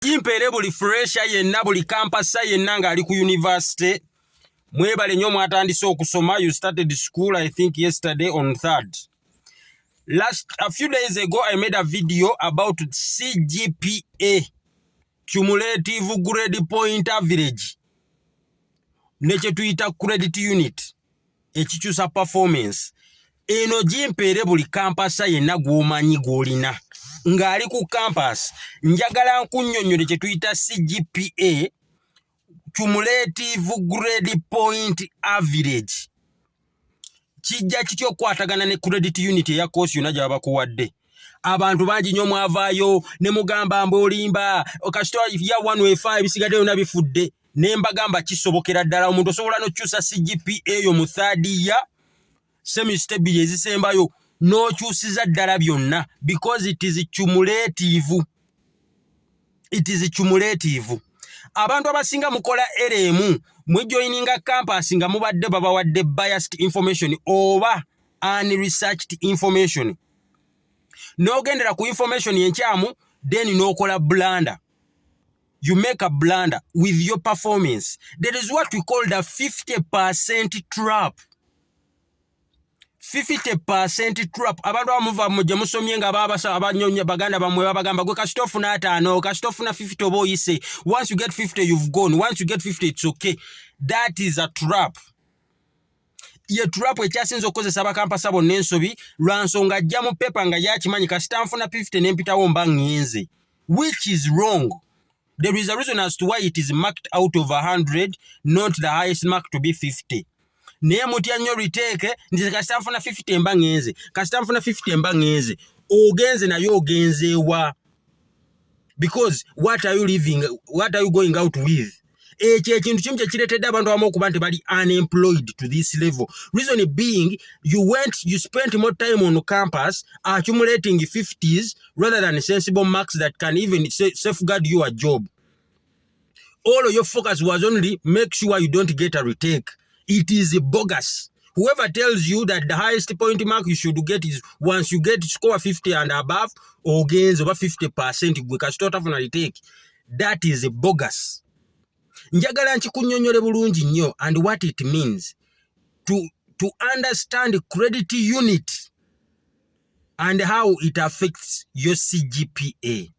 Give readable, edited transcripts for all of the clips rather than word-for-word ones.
Kimpere buli fresha yenna buli campus yenna nga ali ku university mwebale nnyo mwatandise okusoma. You started school I think yesterday on 3rd. A few days ago I made a video about CGPA, cumulative grade point average, nekye tuyita credit unit ekikyusa performance. Eno Kimpere buli campus yenna gw'omanyi gw'olina ng'ali ku campus, njagala nkunnyonnyole kye tuyita CGPA, cumulative grade point average. Kijja kityo okukwatagana ne credit unit eya course yonna gye babakuwadde. Abantu bangi nnyo mwavaayo ne mugamba mb'olimba okasitwa ya 105 bisigadde yonna bifudde, ne mbagamba kisobokera ddala omuntu osobola n'okukyusa CGPA yo mu 3rd year semester 2 ezisembayo n'okyusiza ddala byonna because it is cumulative. It is cumulative. Abantu abasinga mukola LM mwejoininga campus nga mubadde babawadde biased information oba unresearched information. N'ogendera ku information yenkyamu then n'okola blunder. You make a blunder with your performance. That is what we call the 50% trap. 50% trap. Abantu amuva mujja musomye nga babasa abanyonya baganda bamwe babagamba gwe kasitofu na 5 kasitofu na 50 obo yise. Once you get 50 you've gone. Once you get 50 it's okay. That is a trap. Ye trap ekyasinza okukozesa abakampasa bonna ensobi lwansonga ajja mu pepa nga yakimanyi kasita nfuna 50 n'empitawo mba ngenze, which is wrong. There is a reason as to why it is marked out of 100, not the highest mark to be 50. Naye mutya nnyo retake nti kasita nfuna 50 mba ngenze, kasita nfuna 50 mba ngenze. Ogenze nayo ogenzeewa. Because what are you going out with? Ekyo ekintu kimu kyekireetedde abantu abamu okuba nti bali unemployed to this level. Reason being, you spent more time on campus accumulating 50s rather than sensible marks that can even safeguard your job. All of your focus was only make sure you don't get a retake. It is bogus. Whoever tells you that the highest point mark you should get is once you get score 50 and above or gains over 50% gwe kasita otafuna retake, that is bogus. Njagala nkikunnyonnyole bulungi nnyo and what it means to understand credit unit and how it affects your CGPA.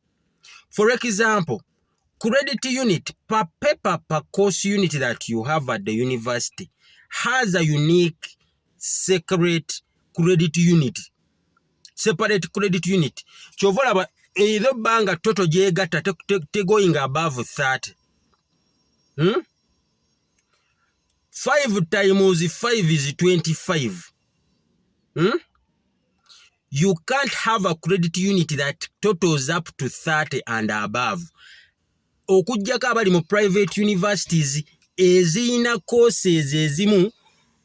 For example, credit unit per paper per course unit that you have at the university has a unique separate credit unit. Separate credit unit. Kyovolaba either banga total jegatta te going above 30. 5 times 5 is 25. You can't have a credit unit that totals up to 30 and above. Okujjako abali mu private universities ezina courses ezimu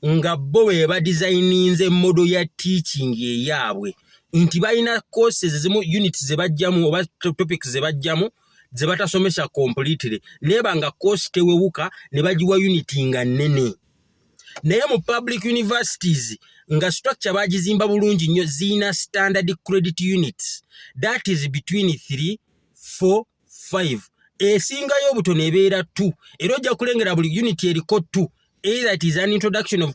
nga bo bwe badesigninze model ya teaching eyaabwe nti balina courses ezimu units ze bajjamu oba topics ze bajjamu ze batasomesa completely neba nga course tewewuka ne bagiwa unit nga nnene. Naye mu public universities nga structure bagizimba bulungi nnyo zina standard credit units that is between 3, 4, 5. Esingayo obutono ebeera 2 era ojja kulengera buli unit eriko 2. Either it is an introduction of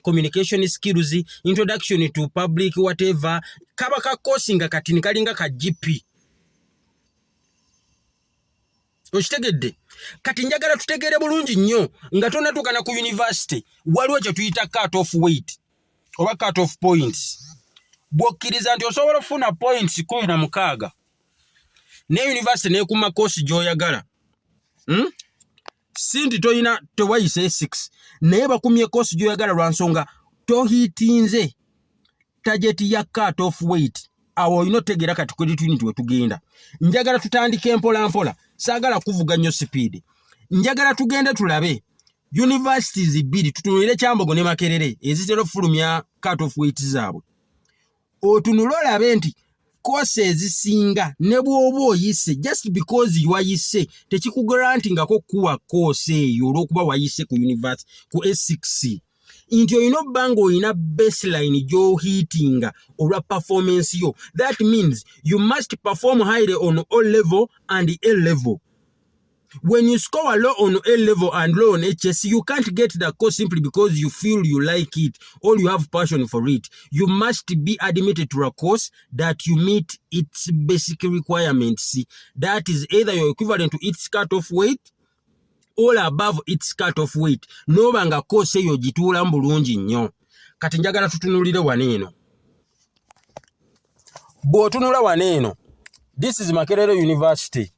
communication skills, introduction to public whatever, kaba ka course nga katini kalinga ka GP. Okitegedde? Kati njagala tutegeere bulungi nnyo nga tonatuukana ku university waliwo kye tuyita cut off weight oba cut off points. Bw'okkiriza nti osobola okufuna points 16 ne university neekuma course gy'oyagala. Sinti toyina tewayise 6 naye bakumye course gy'oyagala lwa nsonga tohitinze target ya cut off weight. Awo olina otegeera kati credit unit we tugenda. Njagala tutandike mpola mpola, saagala kuvuga nnyo speed. Njagala tugende tulabe universities 2 tutunulire Kyambogo ne Makerere ezitera okufulumya cut off weight zaabwe. Otunule olabe nti courses ezisinga ne bw'oba oyise just because you wayise tekikugrantingako kuwa course eyo olw'okuba wayise ku university ku S6. nti olina obbanga olina baseline gy'ohiitinga olwa performance yo. That means you must perform highly on O level and A level. When you score low on A level and low on HS, you can't get the course simply because you feel you like it or you have passion for it. You must be admitted to a course that you meet its basic requirements. That is either you're equivalent to its cut-off weight or above its cut-off weight. Nobanga course eyo gituula bulungi nnyo. Kati njagala tutunulire waneeno. Bw'otunula waneeno. This is Makerere University.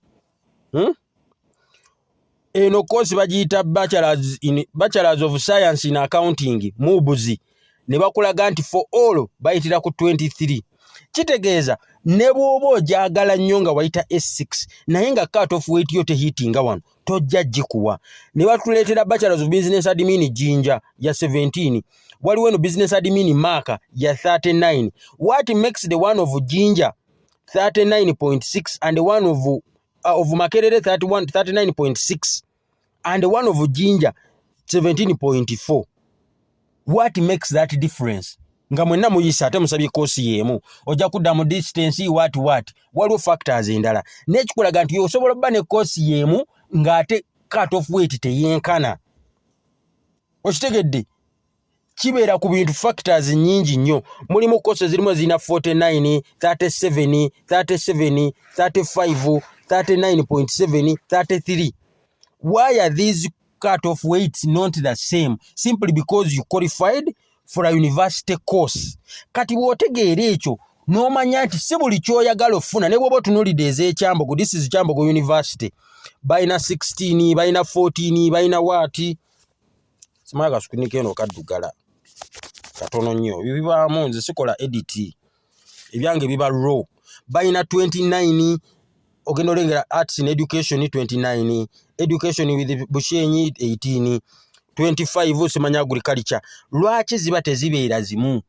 Eno course bagiyita Bachelors of Science in Accounting mubuzi ne bakulaga nti for all bayitira ku 23. Kitegeeza ne bw'oba ogyagala nnyo nga wayita S6 naye nga cut off weight yo tehiitinga wano tojja gikuwa. Ne batuleetera Bachelors of Business Admin Jinja ya 17, waliwo eno Business Admin Maka ya 39. What makes the one of Jinja 39.6 and the one of Makerere 39.6 and the one of Jinja 17.4? What makes that difference? Nga mwenna muyisa ate musabye kosi yemu ojja kudda mu distance what waliwo factors endala n'ekikulaga nti osobola obba ne kosi yemu ng'ate cut off weight teyenkana. Okitegedde kibeera ku bintu factors nyingi nnyo. Mulimu kosi zirimu zina 49, 37, 37, 35, 39.7, 33. Why are these cut-off weights not the same? Simply because you qualified for a university course. Kati bw'otegeera ekyo n'omanya nti si buli ky'oyagala ofuna ne bw'oba otunuulidde ez'ekyambogo. This is Kyambogo University. Bayina 16, bayina 14, bayina what? Simala kasukunike eno kaddugala. Katono nnyo. Bibaamu nze sikola edit. Ebyange biba raw. Bayina 29. Ogenda olengera arts in education 29, education with Bushenyi 18, 25 semanya agriculture. Lwaki ziba tezibeera zimu?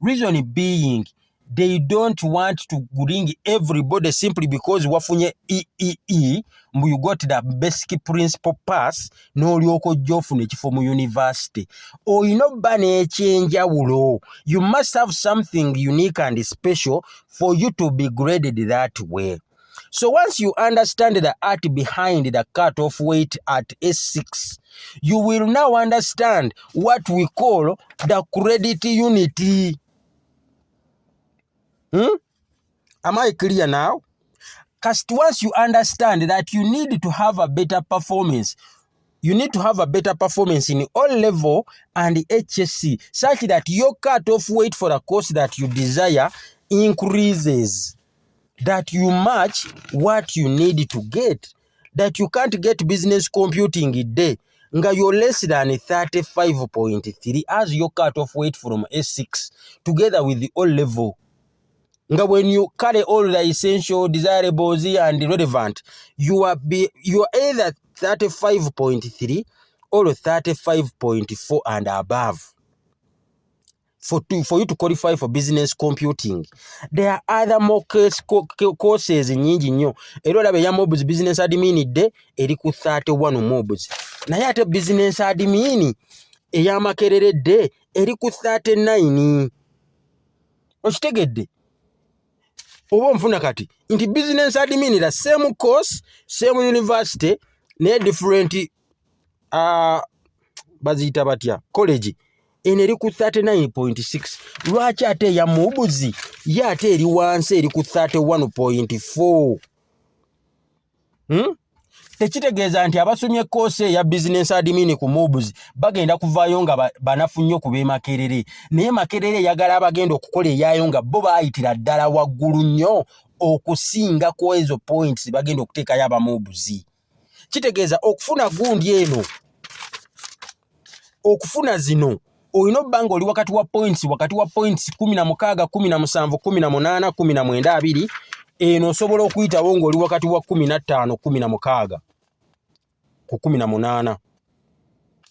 Reason being they don't want to bring everybody simply because wafunye EEE you got the basic principal pass n'olyoko gy'ofuna ekifo mu university. Oyina obba n'ekyenjawulo. You must have something unique and special for you to be graded that way. So once you understand the art behind the cut-off weight at S6, you will now understand what we call the credit unity. Am I clear now? Because once you understand that you need to have a better performance, you need to have a better performance in O level and HSC such that your cut-off weight for a course that you desire increases. That you match what you need to get. That you can't get business computing a day. Nga you're less than 35.3 as your cut-off weight from S6 together with the O level. Nga when you carry all the essential, desirables and relevant, you are either 35.3 or 35.4 and above. For you to qualify for business computing. There are other more courses nyingi nnyo. Era olaba ya mobs business admin de eri ku 31 mobs. Naye ate business admin eya Makerere de eri ku 39. Okitegedde? Oba nfuna kati nti business admin the same course, same university, ne different baziyita batya college. Eri ku 39.6. Lwaki ate ya mubuzi ye ate eri wansi eri ku 31.4? Tekitegeeza nti abasomye course ya business admin ku mubuzi bagenda kuvaayo nga banafu nnyo ku Makerere. Naye Makerere yagala abagenda okukola eyayo nga bo baayitira ddala waggulu nnyo okusinga ku ezo points bagenda okuteekayo abamubuzi. Kitegeeza okufuna gundi eno, okufuna zino olina obbanga oli wakati wa points 16, 17, 18, 19, 20. Eno osobola okuyitawo ng'oli wakati wa 15, 16 ku 18.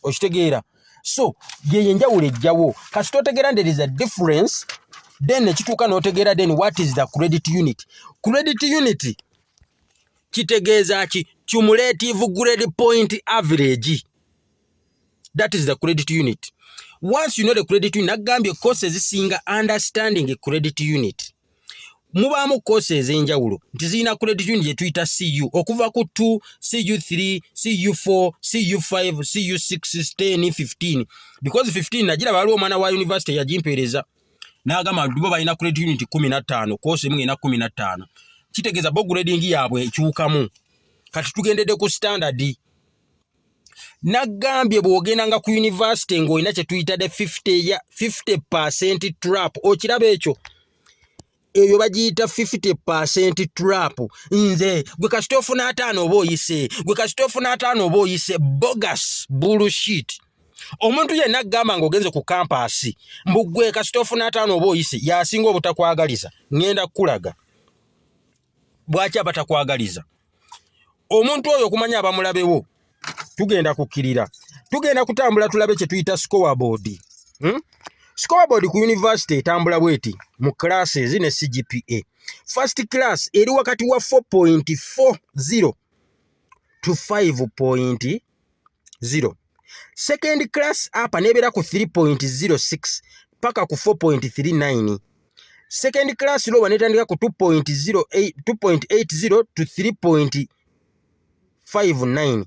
Okitegeera? So ye enjawulo ejjawo. Kasita otegeera there is a difference, then nekituuka n'otegeera then what is the credit unit. Credit unit kitegeeza ki? Cumulative grade point average. That is the credit unit. once you know the credit unit nagambye courses zisinga understanding a credit unit mubaamu courses enjawulo nti zirina credit unit gye tuyita CU okuva ku 2 CU3 CU4 CU5 CU6 10 15 because 15 nagira waliwo omwana wa university yagimpeereza n'agamba bo balina credit unit 15 course emu ena 15 kitegeeza bo grading yaabwe ekyukamu kati tugendedde ku standard nagambye bw'ogendanga ku university ng'olina kye tuyita de 50% trap okiraba ekyo eyo bagiyita 50% trap nze gwe kasita ofuna 5 oba oyise gwe kasita ofuna 5 oba oyise bogus bullshit omuntu yenna agamba ng'ogenze ku kampasi mbu gwe kasita ofuna 5 oba oyise yasinga obutakwagaliza ngenda kukulaga bwaki abatakwagaliza omuntu oyo okumanya abamulabewo tugenda kukkirira tugenda kutambula tulabe kye tuyita scoreboard scoreboard ku university etambula bweti mu classes ne CGPA first class eri wakati wa 4.40 to 5.0 second class apa nebera ku 3.06 paka ku 4.39 second class lowa netandika ku 2.80 to 3.59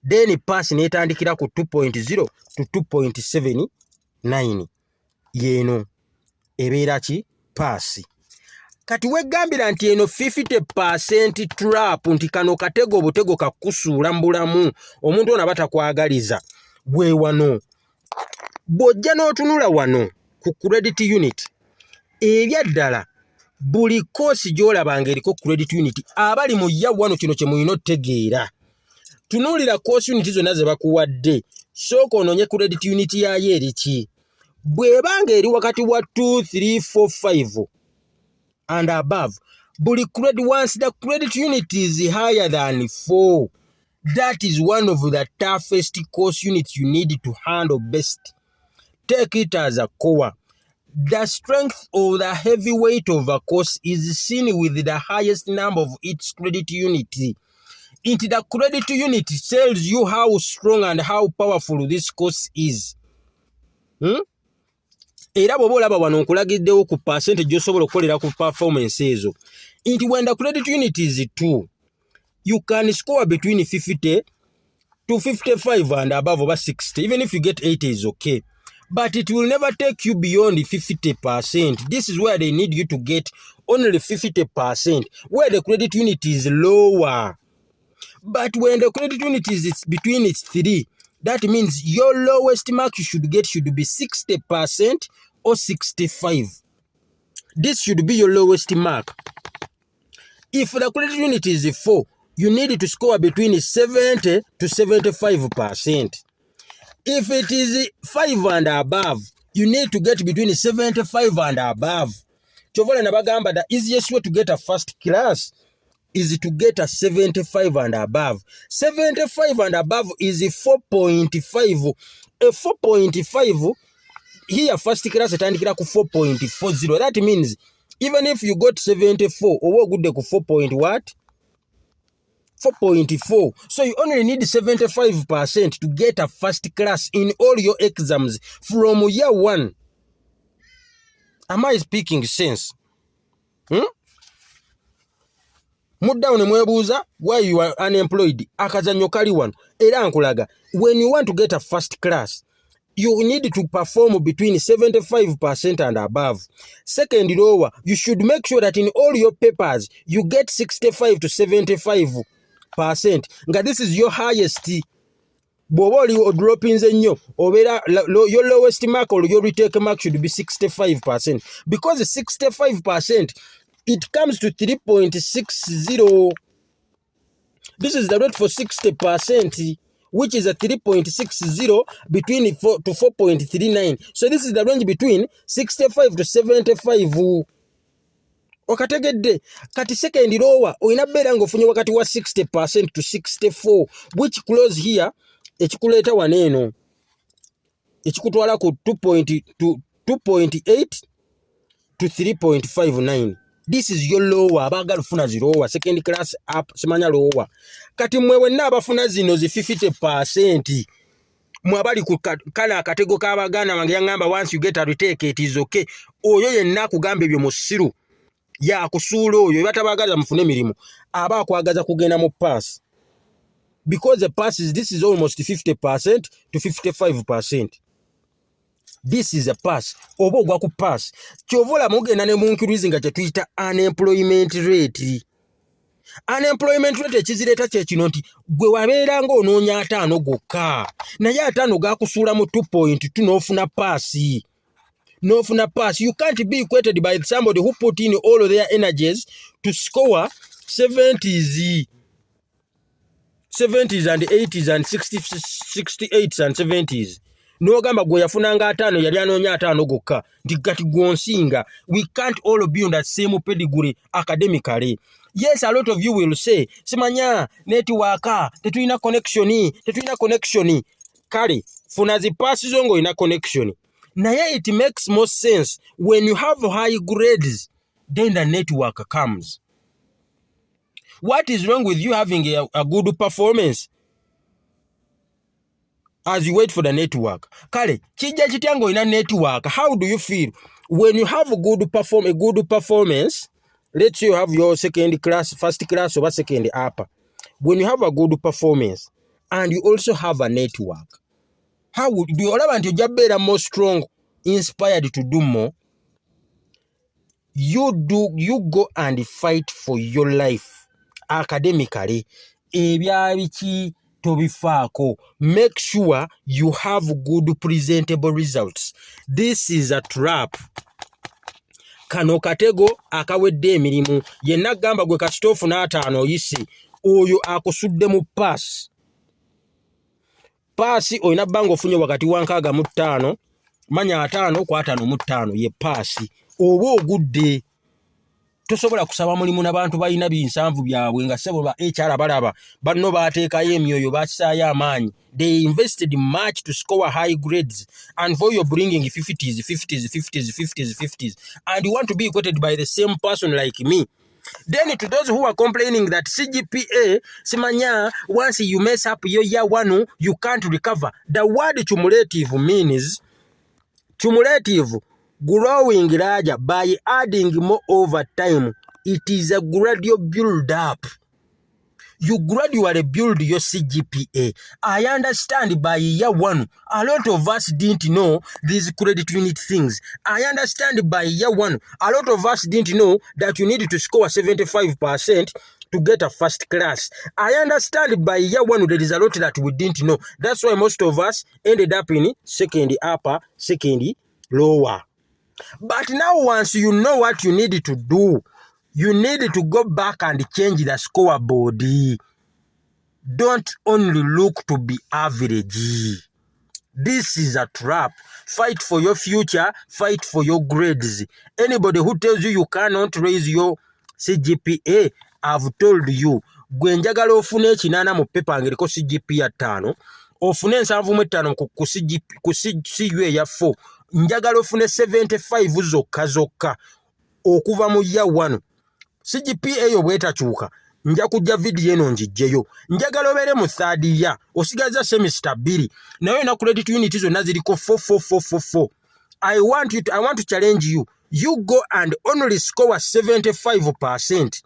then pass netandikira ku 2.0 to 2.79 yeno ebeera ki pass kati wegambira nti eno 50% trap nti kano katego obutego kakusuula mbulamu omuntu ona batakwagaliza bwe wano bw'ojja n'otunula wano ku credit unit ebyaddala buli koosi gy'olabanga eriko credit unit abali mu ya wano kino kye muyina otegeera tunuulira koosi unit zonna ze bakuwadde sooka onoonye credit unit yayo eriki bw'ebanga eri wakati wa 2 3 4 5 and above buli credit once the credit unit is higher than 4 that is one of the toughest course units you need to handle best. Take it as a core. The strength of the heavy weight of a course is seen with the highest number of its credit unit. Into the credit unit tells you how strong and how powerful this course is. Era bw'oba olaba wano nkulagiddewo ku percentage gy'osobola okukolera ku performance ezo nti when the credit unit is 2 you can score between 50 to 55 and above over 60 even if you get 80 is okay but it will never take you beyond 50%. This is where they need you to get only 50% where the credit unit is lower. But when the credit unit is between its 3, that means your lowest mark you should get should be 60% or 65. This should be your lowest mark. If the credit unit is 4, you need to score between 70 to 75%. If it is 5 and above, you need to get between 75 and above. Chovola nabagamba, the easiest way to get a first class is to get a 75 and above. 75 and above is 4.5. A 4.5, here first class etandikira ku 4.40. That means even if you got 74, owo good ku 4.4. So you only need 75% to get a first class in all your exams from year 1. Am I speaking sense? Mudda ne mwebuuza why you are unemployed. Akazanyo kali wano. Era nkulaga. When you want to get a first class, you need to perform between 75% and above. Second lower, you should make sure that in all your papers, you get 65 to 75%. Nga this is your highest. Bw'oba oli dropping ennyo, obeera your lowest mark or your retake mark should be 65%. Because 65%, it comes to 3.60. This is the rate for 60%, which is a 3.60 between 4 to 4.39. So this is the range between 65 to 75. Okategedde kati second lower oyina beera ng'ofunye wakati wa 60% to 64, which close here ekikuleeta waneeno ekikutwala ku 2.8 to 3.59. This is your lower. Abaagala funa zilowa second class up simanya lower. Kati mwe wenna abafuna zino zi 50%. mwabali ku kana akatego k'abaganda wange yangamba once you get a retake it is okay. Oyo yenna akugamba ebyo musiru ya kusuula oyo batabagaza mufune mirimu aba akwagaza kugenda mu pass, because the pass is, this is almost 50% to 55%. This is a pass. Oba ogwa ku pass kyovola mugenda ne munkirizi nga kye tuyita unemployment rate. Unemployment rate ekizireta kye kino nti gwe wabeera ng'onoonya 5 gokka naye 5 gakusuula mu 2.2 n'ofuna paasi. N'ofuna pass. You can't be equated by somebody who put in all of their energies to score 70s and 80s and 68s and 70s. N'ogamba gwe yafunanga 5 yali anoonya 5 gokka nti kati gw'onsinga. We can't all be on that same pedigree academically. Yes, a lot of you will say, simanya network tetulina connection. Kale funa zi pass zongo ina connection. Naye it makes more sense when you have high grades, then the network comes. What is wrong with you having a good performance as you wait for the network? Kale kijja kityango ina network. How do you feel when you have a good performance? Let's say you have your second class, first class or second upper. When you have a good performance and you also have a network, how would do you want to be more strong, inspired to do more? You go and fight for your life academically. Ebyabiki tobifaako. Make sure you have good presentable results. This is a trap. Kano katego akawedde emirimu yenna gamba gwe kasitofu n'ataano oyise oyo akusudde mu pass. Paasi olina bbanga ofunye wakati wa 65 manya 5 ku 55 ye paasi oba ogudde. Tosobola kusaba mulimu n'abantu balina binsanvu byabwe nga sebo ba HR balaba banno baateekayo emyoyo bakisaayo amaanyi. They invested much to score high grades, and for you bringing 50s and you want to be equated by the same person like me. Then to those who are complaining that CGPA, simanya, once you mess up your year 1, you can't recover. The word cumulative means growing larger by adding more over time. It is a gradual build up. You gradually build your CGPA. I understand by year 1, a lot of us didn't know these credit unit things. I understand by year 1, a lot of us didn't know that you need to score 75% to get a first class. I understand by year 1, there is a lot that we didn't know. That's why most of us ended up in second upper, second lower. But now once you know what you need to do, you need to go back and change the scoreboard. Don't only look to be average. This is a trap. Fight for your future. Fight for your grades. Anybody who tells you you cannot raise your CGPA, I've told you. Gwe njagala ofune ekinana mu pepa ngeriko CGPA 5. Ofune 75 ku CGPA ya 4. Njagala ofune 75 zokka okuva mu year 1. CGPA yo bwetakyuka nja kujja video eno njijjeyo. Njagala obere mu third year osigaza semester 2 nayo na credit unit zonna ziriko 4. I want to challenge you. You go and only score 75%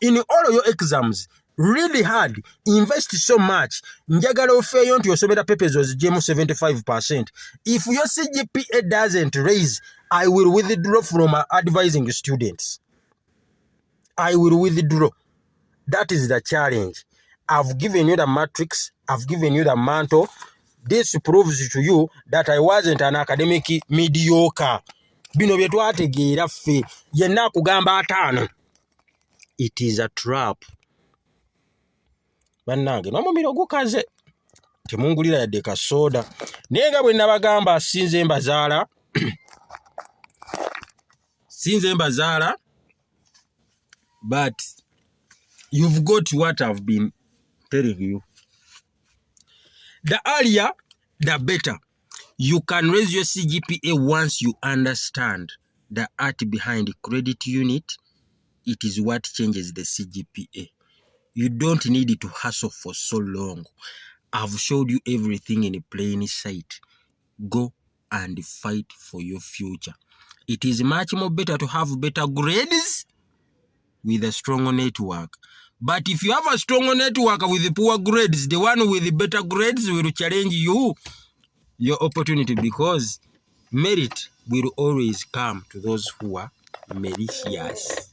in all of your exams. Really hard. Invest so much. Njagala ofeeyo nti osomera papers ozijjemu 75%. If your CGPA doesn't raise, I will withdraw from advising students. I will withdraw. That is the challenge. I've given you the matrix. I've given you the mantle. This proves to you that I wasn't an academic mediocre. Bino bye twategeera ffe yenna kugamba 5. It is a trap. Bannange n'omumiro gukaze temungulira yadde kasoda naye nga bwe nabagamba sinze mbazaala but you've got what I've been telling you. The earlier the better. You can raise your CGPA once you understand the art behind credit unit. It is what changes the CGPA. You don't need to hustle for so long. I've showed you everything in plain sight. Go and fight for your future. It is much more better to have better grades with a strong network. But if you have a strong network with poor grades, the one with better grades will challenge you, your opportunity, because merit will always come to those who are malicious.